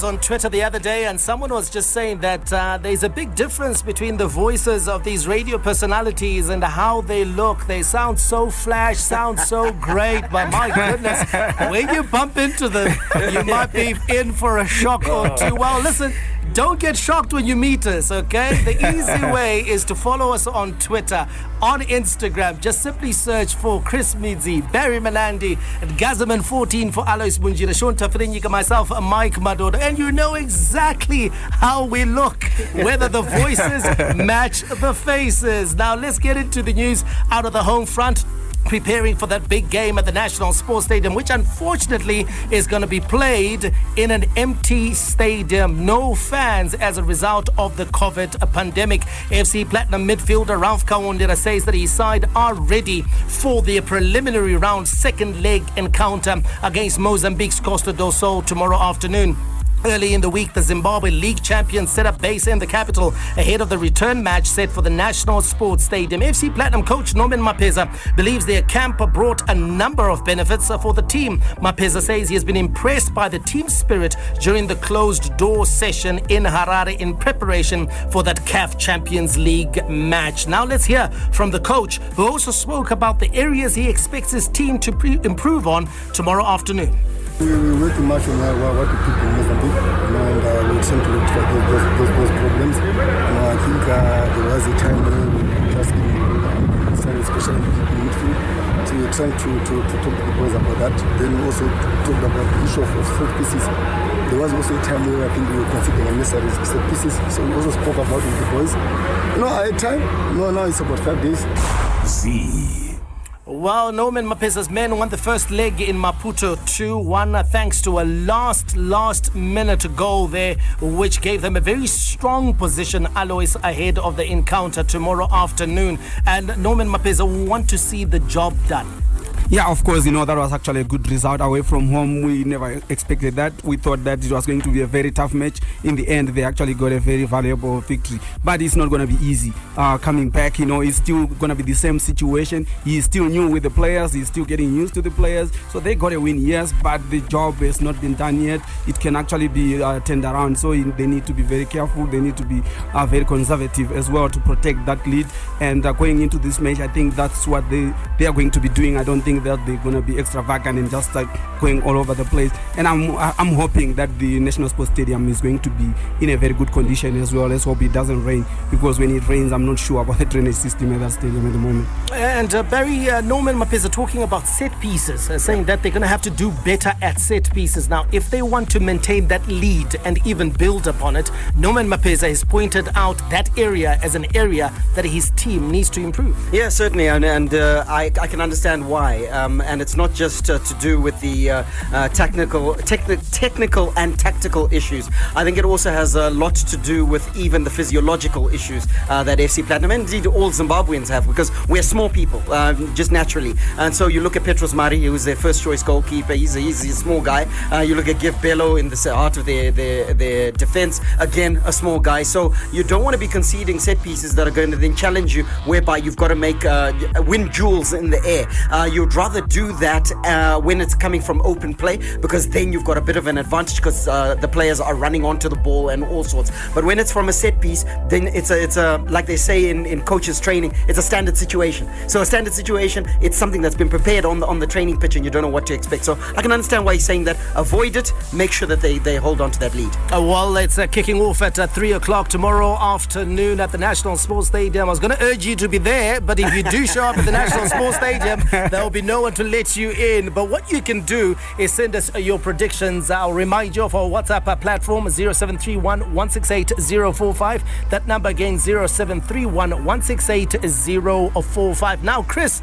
was on Twitter the other day, and someone was just saying that there's a big difference between the voices of these radio personalities and how they look. They sound so flash, sound so great, but my goodness, when you bump into them, you might be in for a shock or two. Well, listen, don't get shocked when you meet us, okay? The easy way is to follow us on Twitter, on Instagram. Just simply search for Chris Midzi, Barry Malandi, and Gazaman14 for Alois Bunjira, Sean Tafrinyika, myself, Mike Madoda. And you know exactly how we look, whether the voices match the faces. Now, let's get into the news out of the home front. Preparing for that big game at the National Sports Stadium, which unfortunately is going to be played in an empty stadium. No fans as a result of the COVID pandemic. FC Platinum midfielder Ralph Kawundira says that his side are ready for the preliminary round second leg encounter against Mozambique's Costa Do Sol tomorrow afternoon. Early in the week, the Zimbabwe League champions set up base in the capital ahead of the return match set for the National Sports Stadium. FC Platinum coach Norman Mapeza believes their camp brought a number of benefits for the team. Mapeza says he has been impressed by the team spirit during the closed-door session in Harare in preparation for that CAF Champions League match. Now let's hear from the coach, who also spoke about the areas he expects his team to improve on tomorrow afternoon. We're working much on what we keep in Mozambique, and we tend to look for those problems. I think there was a time when we just started, especially in midfield. So we're trying to talk to the boys about that. Then we also talked about the issue of set pieces. There was also a time where I think we were considering unnecessary set pieces. So we also spoke about it with the boys. I had time. Now it's about 5 days. Well, Norman Mapeza's men won the first leg in Maputo 2-1 thanks to a last minute goal there, which gave them a very strong position, Alois, ahead of the encounter tomorrow afternoon. And Norman Mapeza want to see the job done. Yeah, of course, that was actually a good result away from home. We never expected that. We thought that it was going to be a very tough match. In the end, they actually got a very valuable victory. But it's not going to be easy. Coming back, it's still going to be the same situation. He's still new with the players. He's still getting used to the players. So they got a win, yes, but the job has not been done yet. It can actually be turned around. So they need to be very careful. They need to be very conservative as well to protect that lead. And going into this match, I think that's what they are going to be doing. I don't think that they're going to be extravagant and just start going all over the place. And I'm hoping that the National Sports Stadium is going to be in a very good condition as well. Let's hope it doesn't rain, because when it rains, I'm not sure about the drainage system at that stadium at the moment. And Barry, Norman Mapeza talking about set pieces, saying that they're going to have to do better at set pieces. Now, if they want to maintain that lead and even build upon it, Norman Mapeza has pointed out that area as an area that his team needs to improve. Yeah, certainly, and I can understand why. And it's not just to do with the technical and tactical issues. I think it also has a lot to do with even the physiological issues that FC Platinum and indeed all Zimbabweans have, because we're small people, just naturally. And so you look at Petros Mari, who's their first choice goalkeeper. He's a small guy. You look at Give Bello in the heart of their defense, again a small guy. So you don't want to be conceding set pieces that are going to then challenge you, whereby you've got to make win duels in the air. You'd rather do that when it's coming from open play, because then you've got a bit of an advantage, because the players are running onto the ball and all sorts. But when it's from a set piece, then it's a like they say in coaches training, it's a standard situation. So a standard situation, it's something that's been prepared on the training pitch, and you don't know what to expect. So I can understand why he's saying that. Avoid it. Make sure that they hold on to that lead. Well, it's kicking off at 3 o'clock tomorrow afternoon at the National Sports Stadium. I was going to urge you to be there, but if you do show up at the National Sports Stadium, there will be no one to let you in. But what you can do is send us your predictions. I'll remind you of our WhatsApp platform, 0731 168 045. That number again, 0731 168 045. Now, Chris,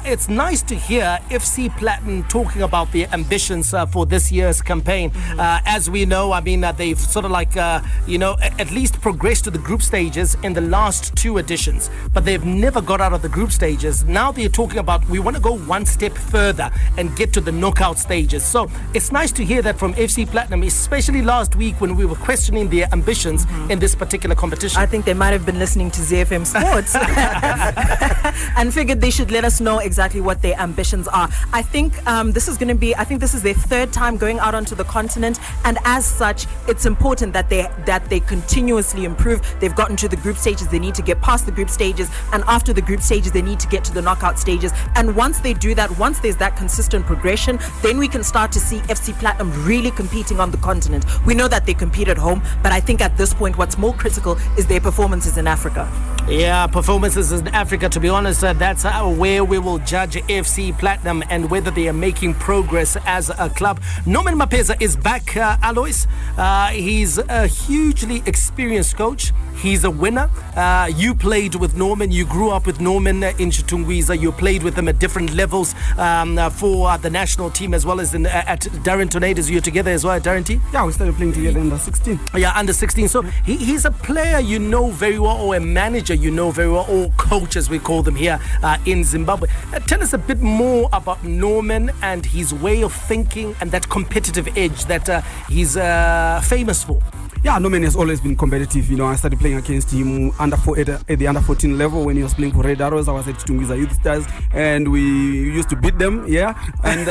it's nice to hear FC Platinum talking about their ambitions for this year's campaign. As we know, they've sort of at least progressed to the group stages in the last two editions, but they've never got out of the group stages. Now they're talking about, we want to go one one step further and get to the knockout stages. So it's nice to hear that from FC Platinum, especially last week when we were questioning their ambitions in this particular competition. I think they might have been listening to ZiFM Sports and figured they should let us know exactly what their ambitions are. I think this is their third time going out onto the continent, and as such, it's important that they continuously improve. They've gotten to the group stages, they need to get past the group stages, and after the group stages, they need to get to the knockout stages. And once they do that, once there's that consistent progression, then we can start to see FC Platinum really competing on the continent. We know that they compete at home, but I think at this point, what's more critical is their performances in Africa. Yeah, performances in Africa, to be honest, that's where we will judge FC Platinum and whether they are making progress as a club. Norman Mapeza is back, Alois. He's a hugely experienced coach. He's a winner. You played with Norman. You grew up with Norman in Chitungwiza. You played with him at different levels for the national team as well as at Durban Tornadoes. You're together as well at Durban T? Yeah, we started playing together under 16. Yeah, under 16. So he's a player you know very well, or a manager you know very well, or coach as we call them here in Zimbabwe. Tell us a bit more about Norman and his way of thinking and that competitive edge that he's famous for. Yeah, Norman has always been competitive. You know, I started playing against him at the under 14 level when he was playing for Red Arrows. I was at Chitungwiza Youth Stars, and we used to beat them. Yeah, and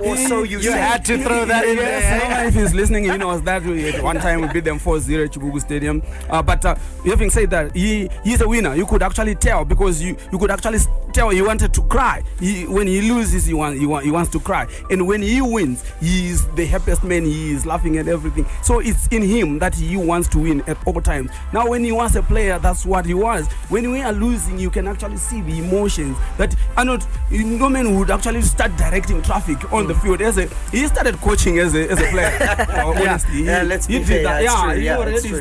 also you had to throw that in there. So if he's listening, he knows that at one time we beat them 4-0 at Chibugu Stadium. But having said that, he's a winner. You could actually tell, because you could actually tell he wanted to cry. When he loses, he wants to cry, and when he wins, he's the happiest man. He is laughing at everything. So it's in him that he wants to win at all times. Now, when he wants a player, that's what he wants. When we are losing, you can actually see the emotions that are not. Norman would actually start directing traffic on the field. He started coaching as a player. Honestly, let's be fair.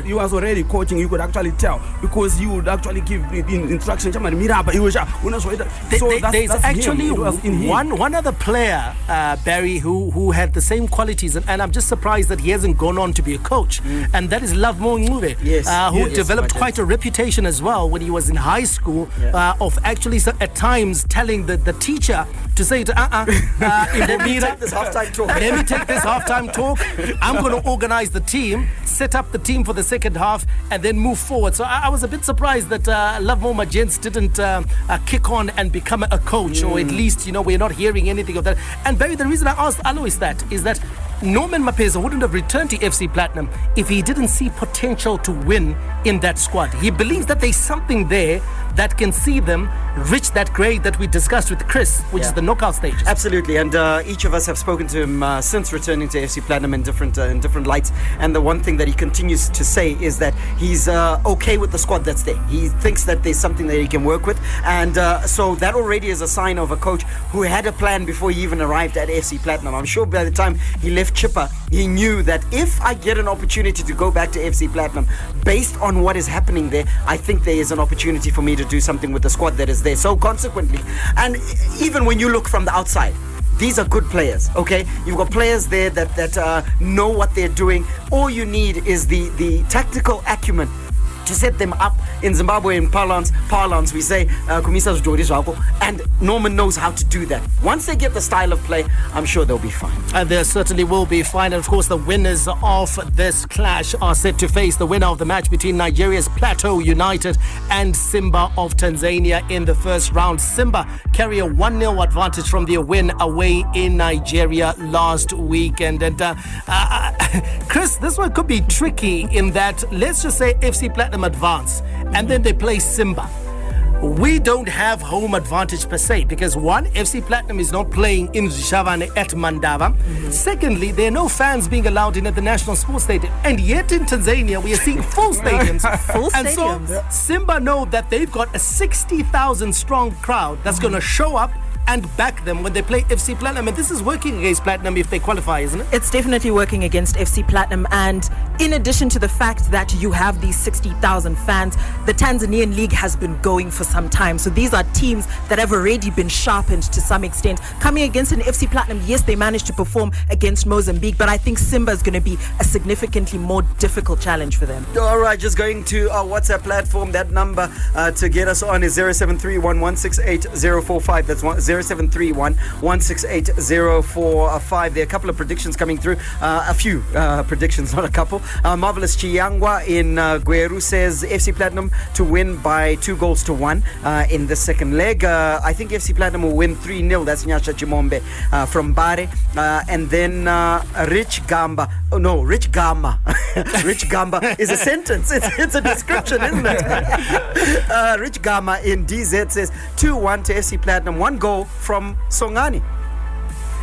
He was already coaching. You could actually tell, because he would actually give instructions. There's actually one other player, Barry, who had the same qualities, and I'm just surprised that he hasn't gone on to be a coach, and that is Lovemo Ncube, who developed quite a reputation as well when he was in high school, of actually at times telling the teacher to say to let me take this halftime talk. I'm going to organize the team, set up the team for the second half, and then move forward. So I was a bit surprised that Lovemo Majens didn't kick on and become a coach, or at least, we're not hearing anything of that. And Barry, the reason I asked Alois that is that Norman Mapeza wouldn't have returned to FC Platinum if he didn't see potential to win in that squad. He believes that there's something there that can see them reach that grade that we discussed with Chris, which is the knockout stages. Absolutely, and each of us have spoken to him since returning to FC Platinum in different lights. And the one thing that he continues to say is that he's okay with the squad that's there. He thinks that there's something that he can work with, and so that already is a sign of a coach who had a plan before he even arrived at FC Platinum. I'm sure by the time he left Chippa, he knew that if I get an opportunity to go back to FC Platinum, based on what is happening there, I think there is an opportunity for me to do something with the squad that is there. So consequently, and even when you look from the outside, these are good players, okay? You've got players there that know what they're doing. All you need is the tactical acumen to set them up. In Zimbabwean parlance, we say kumisa zvidori zvako, and Norman knows how to do that. Once they get the style of play, I'm sure they'll be fine. And they certainly will be fine. And of course, the winners of this clash are set to face the winner of the match between Nigeria's Plateau United and Simba of Tanzania in the first round. Simba carry a 1-0 advantage from their win away in Nigeria last weekend. And Chris, this one could be tricky in that, let's just say FC Platinum advance and then they play Simba. We don't have home advantage per se, because one, FC Platinum is not playing in Shavane at Mandava. Secondly, there are no fans being allowed in at the National Sports Stadium, and yet in Tanzania we are seeing full stadiums. So Simba know that they've got a 60,000 strong crowd that's going to show up and back them when they play FC Platinum. And this is working against Platinum if they qualify, isn't it? It's definitely working against FC Platinum. And in addition to the fact that you have these 60,000 fans, the Tanzanian league has been going for some time. So these are teams that have already been sharpened to some extent. Coming against an FC Platinum, yes, they managed to perform against Mozambique, but I think Simba is going to be a significantly more difficult challenge for them. All right, just going to our WhatsApp platform. That number to get us on is 0731168045. That's 0731 168 There are a couple of predictions coming through. A few predictions, not a couple. Marvelous Chiyangwa in Gweru says FC Platinum to win by 2-1 in the second leg. I think FC Platinum will win 3-0. That's Nyasha Chimombe from Bare. And then Rich Gamba. Oh, no, Rich Gamba. Rich Gamba is a sentence. It's a description, isn't it? Rich Gama in DZ says 2-1 to FC Platinum. 1 goal from Songani.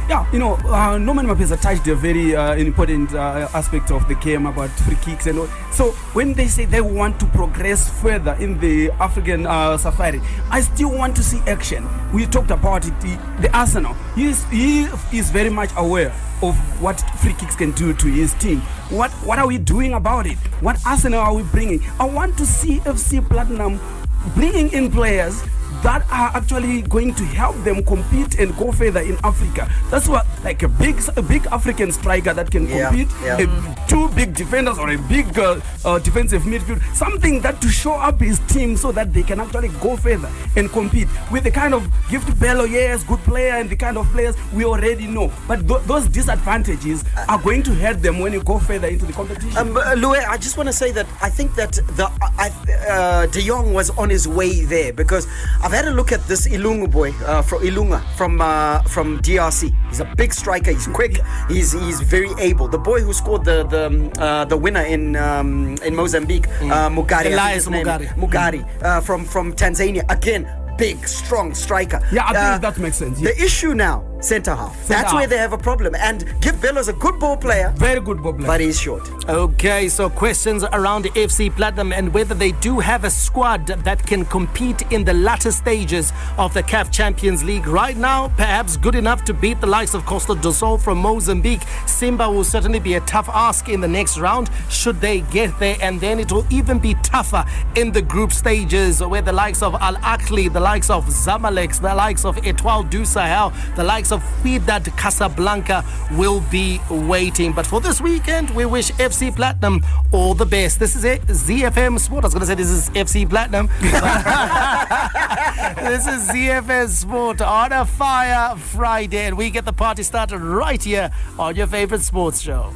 Yeah, Norman Mapesa touched a very important aspect of the game about free kicks and all. So when they say they want to progress further in the African safari, I still want to see action. We talked about it, the Arsenal. He is very much aware of what free kicks can do to his team. What are we doing about it? What Arsenal are we bringing? I want to see FC Platinum bringing in players that are actually going to help them compete and go further in Africa. That's what, like a big African striker that can compete, two big defenders or a big defensive midfield, something that to show up his team so that they can actually go further and compete with the kind of Gift Bello, yes, good player, and the kind of players we already know. But those disadvantages are going to hurt them when you go further into the competition. Lue, I just want to say that I think that De Jong was on his way there, because I've had a look at this Ilunga boy from Ilunga from DRC. He's a big striker. He's quick. He's very able. The boy who scored the winner in Mozambique, Mugari. Elias Mugari. Mugari from Tanzania. Again, big, strong striker. Yeah, I think that makes sense. Yeah. The issue now, centre half. That's where they have a problem. And Gift Bello's a good ball player. Very good ball player. But he's short. Okay, so questions around FC Platinum and whether they do have a squad that can compete in the latter stages of the CAF Champions League. Right now, perhaps good enough to beat the likes of Costa Do Sol from Mozambique. Simba will certainly be a tough ask in the next round, should they get there. And then it will even be tougher in the group stages, where the likes of Al Akli, the likes of Zamalek, the likes of Etoile du Sahel, the likes of Wydad Casablanca will be waiting. But for this weekend, we wish FC Platinum all the best. This is it, ZiFM Sport. I was going to say this is FC Platinum. This is ZiFM Sport on a Fire Friday, and we get the party started right here on your favorite sports show.